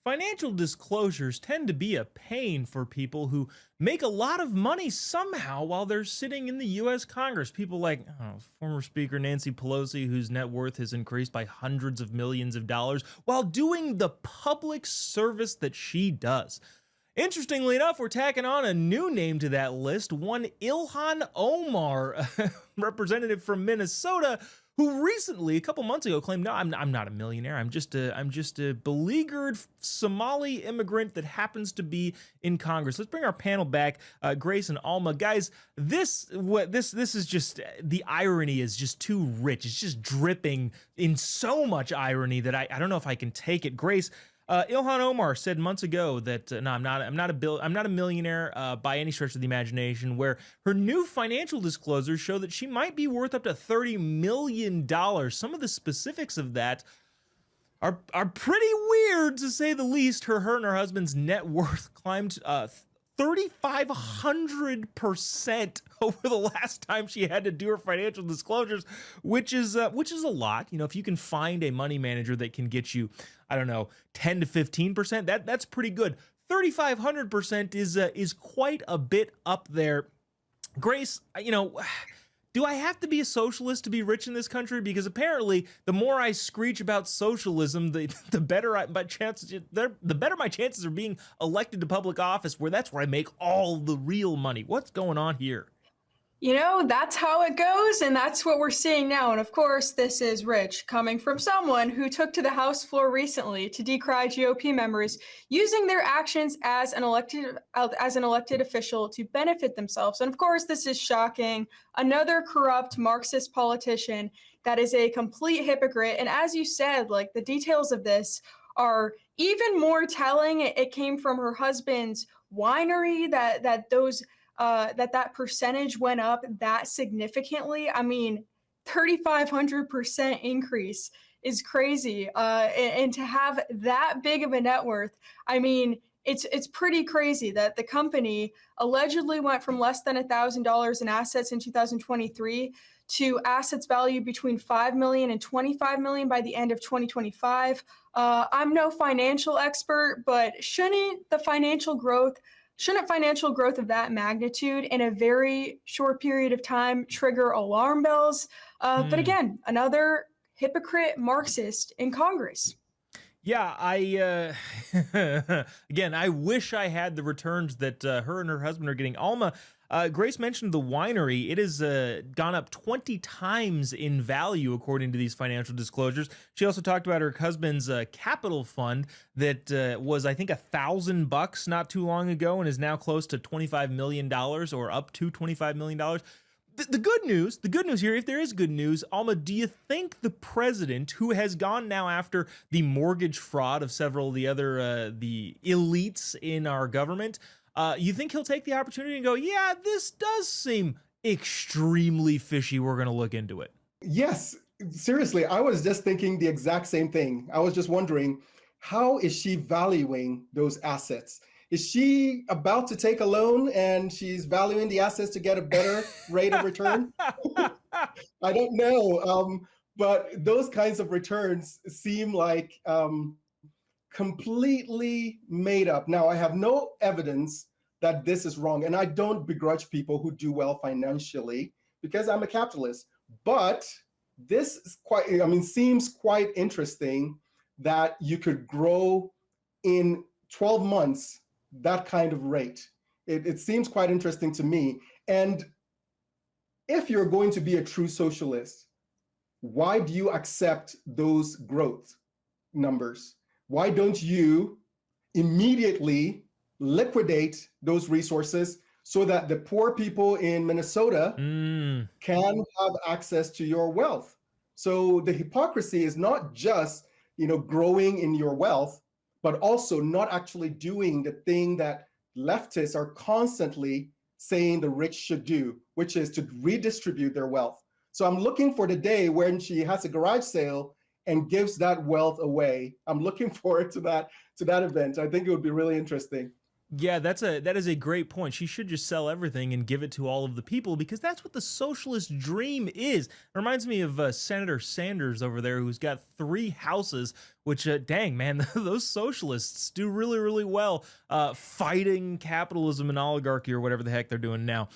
Financial disclosures tend to be a pain for people who make a lot of money somehow while they're sitting in the US Congress. People like former Speaker Nancy Pelosi, whose net worth has increased by hundreds of millions of dollars while doing the public service that she does. Interestingly enough, we're tacking on a new name to that list, one Ilhan Omar, representative from Minnesota, who recently, a couple months ago, claimed, "No, I'm not a millionaire. I'm just a beleaguered Somali immigrant that happens to be in Congress." Let's bring our panel back, Grace and Alma. Guys, this is just, the irony is just too rich. It's just dripping in so much irony that I don't know if I can take it. Grace, Ilhan Omar said months ago that no, I'm not a millionaire by any stretch of the imagination. Where her new financial disclosures show that she might be worth up to $30 million. Some of the specifics of that are pretty weird, to say the least. Her and her husband's net worth climbed 3,500% over the last time she had to do her financial disclosures, which is a lot. You know, if you can find a money manager that can get you, I don't know, 10 to 15%, that's pretty good. 3,500% is quite a bit up there. Grace, do I have to be a socialist to be rich in this country? Because apparently, the more I screech about socialism, the better my chances are being elected to public office, that's where I make all the real money. What's going on here? That's how it goes, and that's what we're seeing now. And of course, this is rich, coming from someone who took to the House floor recently to decry GOP members using their actions as an elected official to benefit themselves. And of course, this is shocking. Another corrupt Marxist politician that is a complete hypocrite. And as you said, like, the details of this are even more telling. It came from her husband's winery that percentage went up that significantly. I mean, 3,500% increase is crazy. And to have that big of a net worth, I mean, it's pretty crazy that the company allegedly went from less than $1,000 in assets in 2023 to assets valued between $5 million and $25 million by the end of 2025. I'm no financial expert, but shouldn't financial growth of that magnitude in a very short period of time trigger alarm bells? But again, another hypocrite Marxist in Congress. Yeah, again, I wish I had the returns that her and her husband are getting. Alma, Grace mentioned the winery. It has gone up 20 times in value, according to these financial disclosures. She also talked about her husband's capital fund that was, I think, $1,000 not too long ago and is now close to $25 million, or up to $25 million. The good news here, if there is good news, Alma, do you think the president, who has gone now after the mortgage fraud of several of the other the elites in our government, you think he'll take the opportunity and go, yeah, this does seem extremely fishy, we're going to look into it? Yes, seriously, I was just thinking the exact same thing. I was just wondering, how is she valuing those assets? Is she about to take a loan and she's valuing the assets to get a better rate of return? I don't know. But those kinds of returns seem like completely made up. Now, I have no evidence that this is wrong, and I don't begrudge people who do well financially because I'm a capitalist. But this is seems quite interesting that you could grow in 12 months that kind of rate. It seems quite interesting to me. And if you're going to be a true socialist, why do you accept those growth numbers? Why don't you immediately liquidate those resources so that the poor people in Minnesota can have access to your wealth? So the hypocrisy is not just, growing in your wealth, but also not actually doing the thing that leftists are constantly saying the rich should do, which is to redistribute their wealth. So I'm looking for the day when she has a garage sale and gives that wealth away. I'm looking forward to that event. I think it would be really interesting. Yeah, that is a great point. She should just sell everything and give it to all of the people because that's what the socialist dream is. It reminds me of Senator Sanders over there, who's got 3 houses. Which, dang man, those socialists do really, really well fighting capitalism and oligarchy or whatever the heck they're doing now.